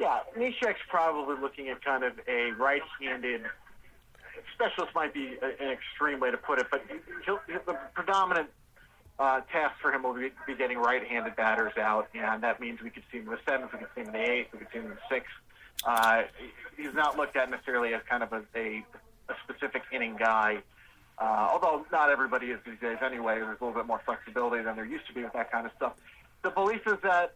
Yeah, Neshek's probably looking at kind of a right-handed specialist might be an extreme way to put it, but the predominant task for him will be getting right-handed batters out, and that means we could see him in the seventh, we could see him in the eighth, we could see him in the sixth. He's not looked at necessarily as kind of a specific inning guy, although not everybody is these days anyway. There's a little bit more flexibility than there used to be with that kind of stuff. The belief is that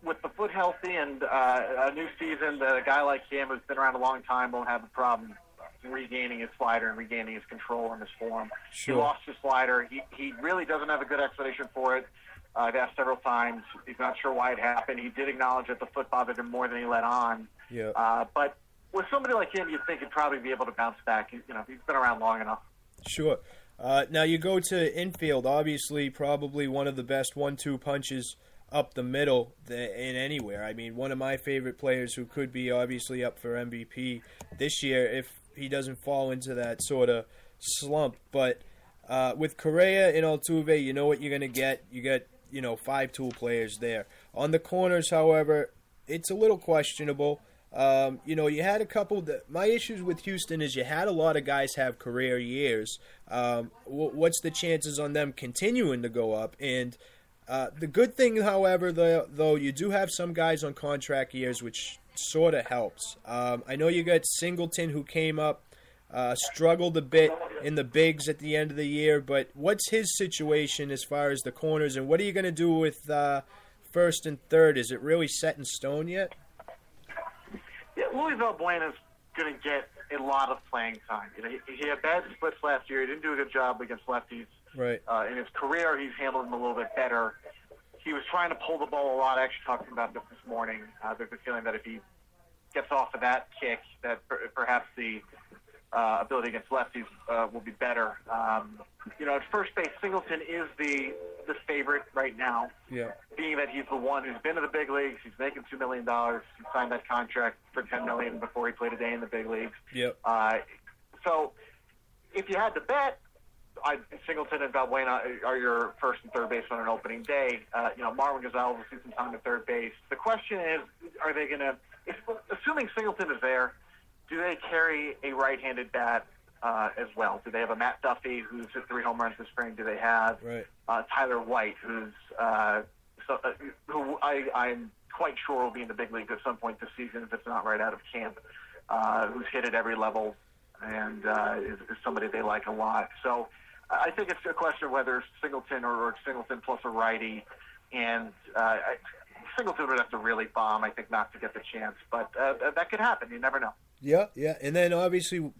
with the foot healthy and a new season, that a guy like him who's been around a long time won't have a problem regaining his slider and regaining his control and his form. Sure. He lost his slider. He really doesn't have a good explanation for it. I've asked several times. He's not sure why it happened. He did acknowledge that the foot bothered him more than he let on. Yeah. But with somebody like him, you'd think he'd probably be able to bounce back. He's been around long enough. Sure. Now you go to infield. Obviously, probably one of the best 1-2 punches up the middle in anywhere. I mean, one of my favorite players who could be obviously up for MVP this year if he doesn't fall into that sort of slump. But with Correa and Altuve, you know what you're going to get. You get, 5-tool players there. On the corners, however, it's a little questionable. You had a couple. My issues with Houston is you had a lot of guys have career years. What's the chances on them continuing to go up? And the good thing, however, though, you do have some guys on contract years, which sort of helps. I know you got Singleton, who came up, struggled a bit in the bigs at the end of the year, but what's his situation as far as the corners, and what are you going to do with first and third? Is it really set in stone yet? Yeah, Luis Valbuena's going to get a lot of playing time. He had bad splits last year. He didn't do a good job against lefties. Right. In his career, he's handled them a little bit better. He was trying to pull the ball a lot. I actually talked about this morning. There's a feeling that if he gets off of that kick, that perhaps the ability against lefties will be better. At first base, Singleton is the favorite right now. Yeah. Being that he's the one who's been to the big leagues, he's making $2 million. He signed that contract for $10 million before he played a day in the big leagues. Yep. So if you had to bet, Singleton and Valbuena are your first and third baseman on an opening day. Marwin Gonzalez will see some time at third base. The question is, are they going to, assuming Singleton is there, do they carry a right-handed bat as well? Do they have a Matt Duffy, who's hit 3 home runs this spring? Do they have Tyler White, who I'm quite sure will be in the big league at some point this season if it's not right out of camp, who's hit at every level and is somebody they like a lot. So I think it's a question of whether Singleton or Singleton plus a righty, and Singleton would have to really bomb, I think, not to get the chance. But that could happen. You never know. Yeah. And then obviously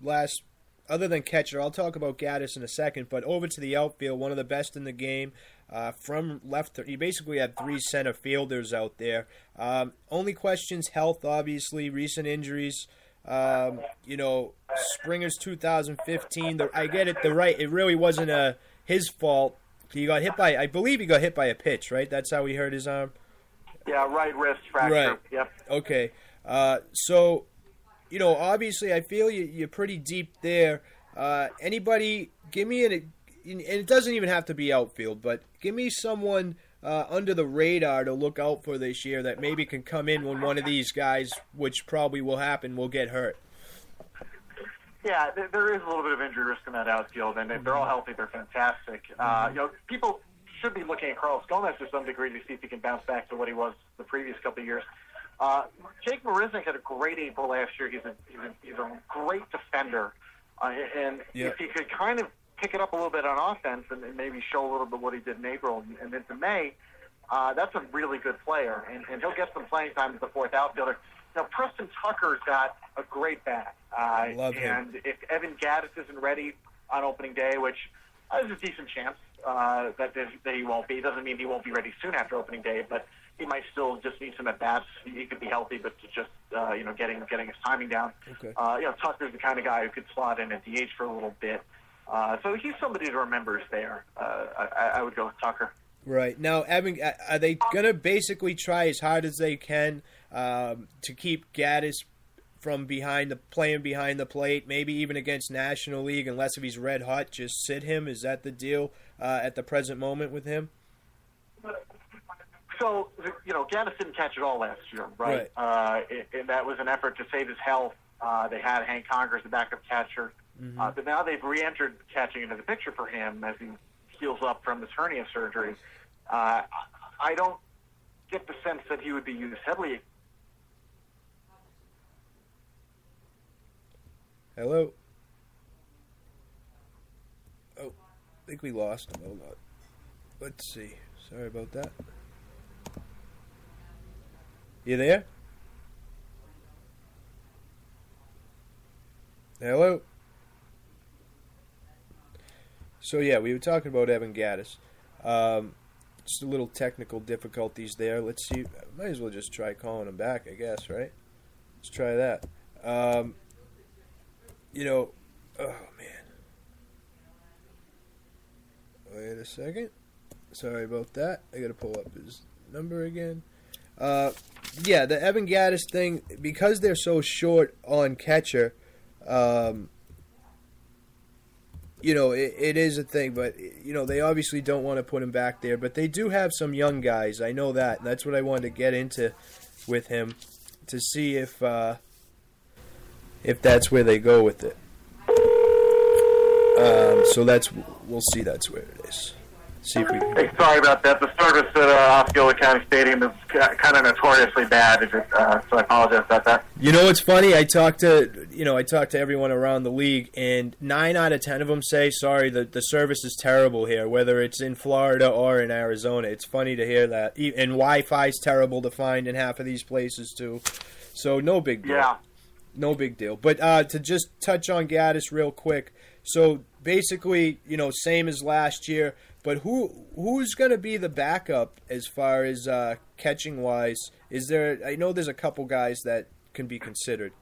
other than catcher, I'll talk about Gaddis in a second, but over to the outfield, one of the best in the game. From left, he basically had 3 center fielders out there. Only questions, health, obviously, recent injuries. Springer's 2015. I get it. It really wasn't his fault. I believe he got hit by a pitch, right? That's how he hurt his arm. Yeah, right wrist fracture. Right. Yep. Okay. Obviously, I feel you're pretty deep there. Anybody, give me and it doesn't even have to be outfield, but give me someone under the radar to look out for this year that maybe can come in when one of these guys, which probably will happen, will get hurt. Yeah, there is a little bit of injury risk in that outfield, and if they're all healthy, they're fantastic. People should be looking at Carlos Gomez to some degree to see if he can bounce back to what he was the previous couple of years. Jake Marisnik had a great April last year. He's a great defender, and if he could kind of pick it up a little bit on offense and maybe show a little bit what he did in April and into May, that's a really good player, and he'll get some playing time as the fourth outfielder. Now, Preston Tucker's got a great bat. Love him. And if Evan Gaddis isn't ready on opening day, which there's a decent chance that he won't be. Doesn't mean he won't be ready soon after opening day, but he might still just need some at-bats. He could be healthy, but just, getting his timing down. Okay. Tucker's the kind of guy who could slot in at DH for a little bit. So he's somebody to remember is there. I would go with Tucker. Right. Now, Evan, are they going to basically try as hard as they can to keep Gaddis from playing behind the plate, maybe even against National League, unless if he's red hot, just sit him? Is that the deal at the present moment with him? So, Gaddis didn't catch it all last year, right? And that was an effort to save his health. They had Hank Conger as the backup catcher. But now they've re-entered catching into the picture for him as he heals up from this hernia surgery. I don't get the sense that he would be used heavily. Hello? Oh, I think we lost him. Hold on. Let's see. Sorry about that. You there? Hello? So, yeah, we were talking about Evan Gaddis. Just a little technical difficulties there. Let's see. Might as well just try calling him back, I guess, right? Let's try that. Oh, man. Wait a second. Sorry about that. I got to pull up his number again. Yeah, the Evan Gaddis thing, because they're so short on catcher, it is a thing, but, they obviously don't want to put him back there, but they do have some young guys. I know that, and that's what I wanted to get into with him to see if that's where they go with it. So we'll see that's where it is. See if we can... Hey, sorry about that. The service at Osceola County Stadium is kind of notoriously bad, so I apologize about that. You know what's funny? I talked to everyone around the league, and 9 out of 10 of them say, "Sorry, the service is terrible here, whether it's in Florida or in Arizona." It's funny to hear that, and Wi-Fi's terrible to find in half of these places too. So no big deal. Yeah, no big deal. But to just touch on Gaddis real quick, so basically, same as last year. But who's going to be the backup as far as catching wise? Is there? I know there's a couple guys that can be considered.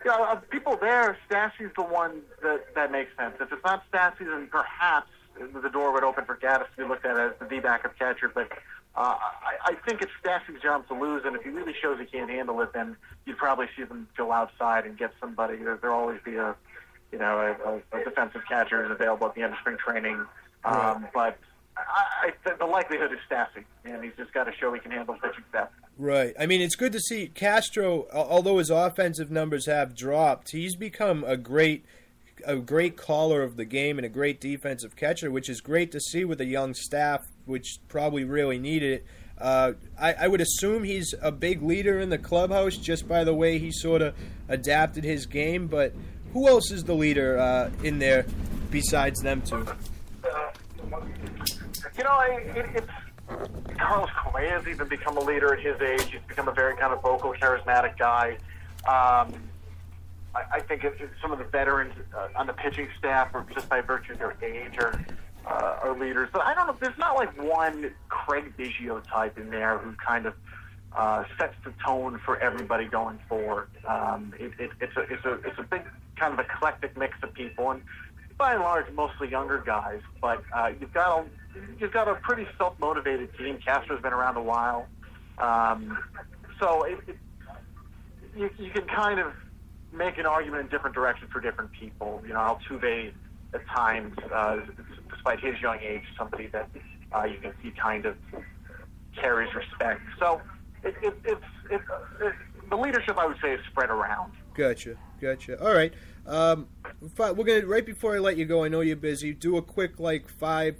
Yeah, people there. Stassi's the one that makes sense. If it's not Stassi, then perhaps the door would open for Gaddis to be looked at as the backup catcher. But I think it's Stassi's job to lose, and if he really shows he can't handle it, then you'd probably see them go outside and get somebody. There'll always be a defensive catcher is available at the end of spring training. But the likelihood is Stassi, and he's just got to show he can handle pitching staff. Right. I mean, it's good to see Castro, although his offensive numbers have dropped, he's become a great caller of the game and a great defensive catcher, which is great to see with a young staff, which probably really needed it. I would assume he's a big leader in the clubhouse just by the way he sort of adapted his game, but who else is the leader in there besides them two? It's Carlos Correa's even become a leader at his age. He's become a very kind of vocal, charismatic guy. I think some of the veterans on the pitching staff, or just by virtue of their age, are leaders. But I don't know. There's not like one Craig Biggio type in there who kind of sets the tone for everybody going forward. It's a big kind of eclectic mix of people, and by and large, mostly younger guys. But you've got a pretty self-motivated team. Castro's been around a while, so you can kind of make an argument in different directions for different people. Altuve at times, despite his young age, somebody that you can see kind of carries respect. So the leadership, I would say, is spread around. Gotcha. All right. We're gonna, right before I let you go, I know you're busy, do a quick five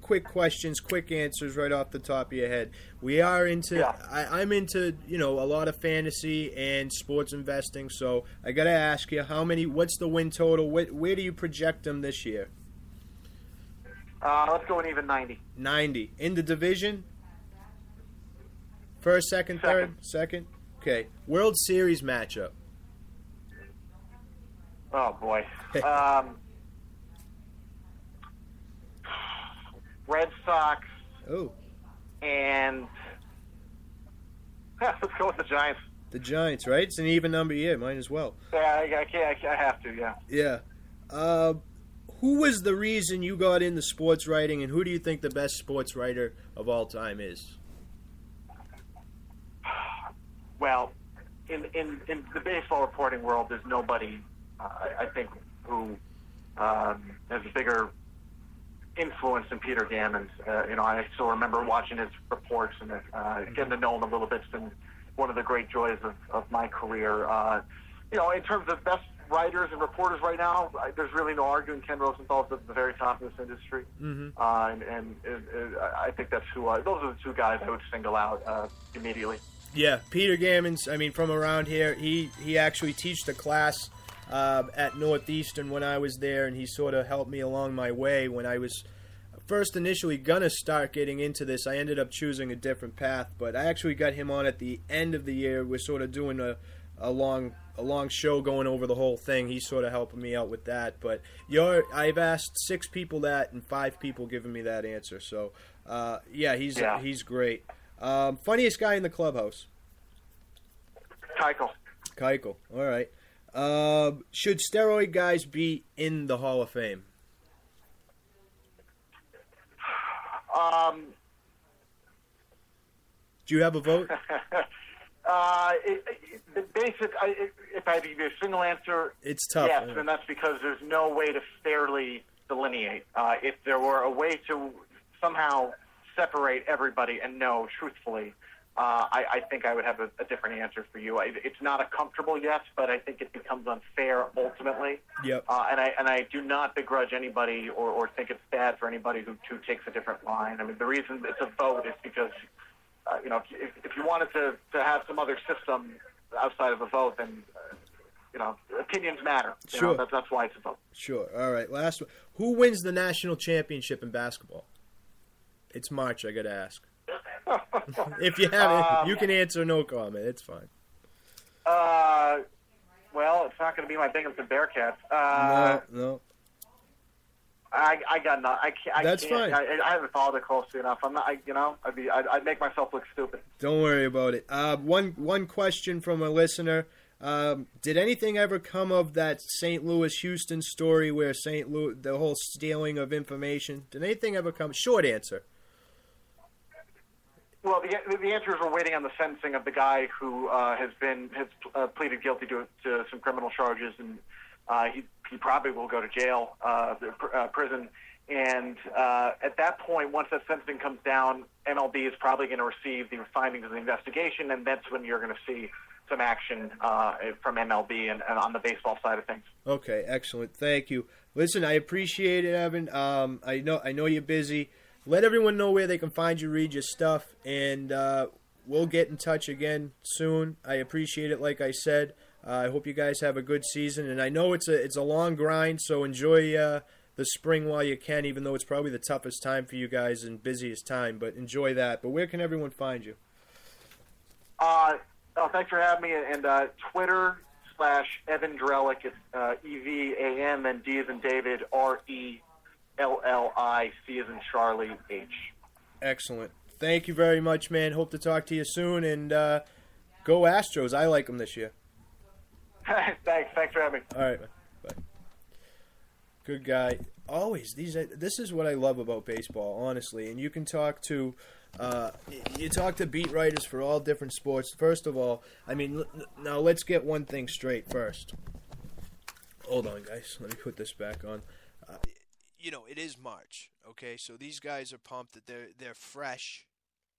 quick questions, quick answers right off the top of your head. We are into I'm into a lot of fantasy and sports investing, so I gotta ask you, what's the win total? Where do you project them this year? Let's go an even 90. 90 in the division. First, second, third, second. Okay. World Series matchup. Oh boy. Red Sox. Oh. And let's go with the Giants. The Giants, right? It's an even number year. Might as well. Yeah, I have to. Yeah. Yeah. Who was the reason you got into sports writing, and who do you think the best sports writer of all time is? Well, in the baseball reporting world, there's nobody, I think, who has a bigger influence in Peter Gammons. I still remember watching his reports and getting to know him a little bit. It's been one of the great joys of my career. In terms of best writers and reporters right now, there's really no arguing. Ken Rosenthal's at the very top of this industry. And I think that's those are the two guys I would single out immediately. Yeah, Peter Gammons, I mean, from around here, he actually taught a class at Northeastern when I was there, and he sort of helped me along my way when I was first initially going to start getting into this. I ended up choosing a different path, but I actually got him on at the end of the year. We're sort of doing a long show going over the whole thing. He's sort of helping me out with that. But I've asked 6 people that, and 5 people giving me that answer. So, he's great. Funniest guy in the clubhouse? Keuchel. All right. Should steroid guys be in the Hall of Fame? Do you have a vote? If I had to give you a single answer, it's tough. Yes, and that's because there's no way to fairly delineate. If there were a way to somehow separate everybody and know truthfully, I think I would have a different answer for you. It's not a comfortable yes, but I think it becomes unfair ultimately. Yep. And I do not begrudge anybody or think it's bad for anybody who takes a different line. I mean, the reason it's a vote is because if you wanted to have some other system outside of a vote, then opinions matter. Sure. That's why it's a vote. Sure. All right. Last one. Who wins the national championship in basketball? It's March. I got to ask. If you have it, you can answer no comment. It's fine. Well, it's not going to be my Binghamton Bearcats. No. I got no. I can't. That's fine. I haven't followed it closely enough. I'm not. I'd make myself look stupid. Don't worry about it. One question from a listener. Did anything ever come of that St. Louis-Houston story where St. Louis, the whole stealing of information? Did anything ever come? Short answer. Well, the answer is we're waiting on the sentencing of the guy who has pleaded guilty to some criminal charges, and he probably will go to jail, prison. And at that point, once that sentencing comes down, MLB is probably going to receive the findings of the investigation, and that's when you're going to see some action from MLB and on the baseball side of things. Okay, excellent. Thank you. Listen, I appreciate it, Evan. I know you're busy. Let everyone know where they can find you, read your stuff, and we'll get in touch again soon. I appreciate it, like I said. I hope you guys have a good season, and I know it's a long grind, so enjoy the spring while you can, even though it's probably the toughest time for you guys and busiest time, but enjoy that. But where can everyone find you? Thanks for having me, and Twitter/Evan Drellick. It's EVAN, then D as in David, RELLIC as in Charlie H. Excellent. Thank you very much, man. Hope to talk to you soon, and go Astros. I like them this year. Thanks for having me. All right, man. Bye. Good guy. Always this is what I love about baseball, honestly. And you can talk to beat writers for all different sports. First of all, I mean, now let's get one thing straight first. Hold on, guys. Let me put this back on. It is March, okay? So these guys are pumped that they're fresh,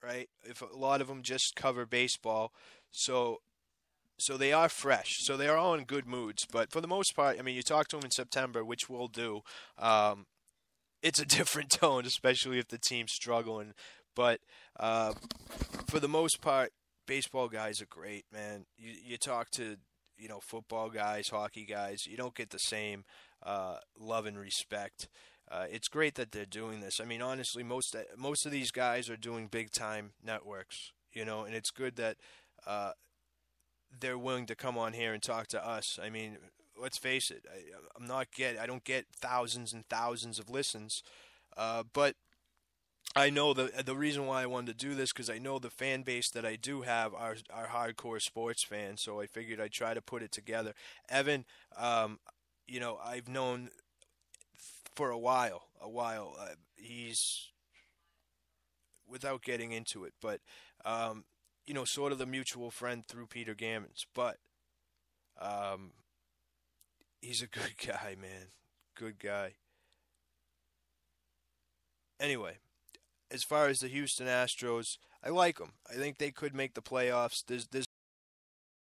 right? If a lot of them just cover baseball, so they are fresh. So they are all in good moods. But for the most part, I mean, you talk to them in September, which we'll do. It's a different tone, especially if the team's struggling. But for the most part, baseball guys are great, man. You talk to football guys, hockey guys. You don't get the same love and respect. It's great that they're doing this. I mean, honestly, most of these guys are doing big time networks, and it's good that they're willing to come on here and talk to us. I mean, let's face it, I don't get thousands and thousands of listens, but I know the reason why I wanted to do this, because I know the fan base that I do have are hardcore sports fans, so I figured I'd try to put it together. Evan, I've known for a while. He's, without getting into it, but sort of the mutual friend through Peter Gammons, but he's a good guy, man. Good guy. Anyway, as far as the Houston Astros, I like them. I think they could make the playoffs. There's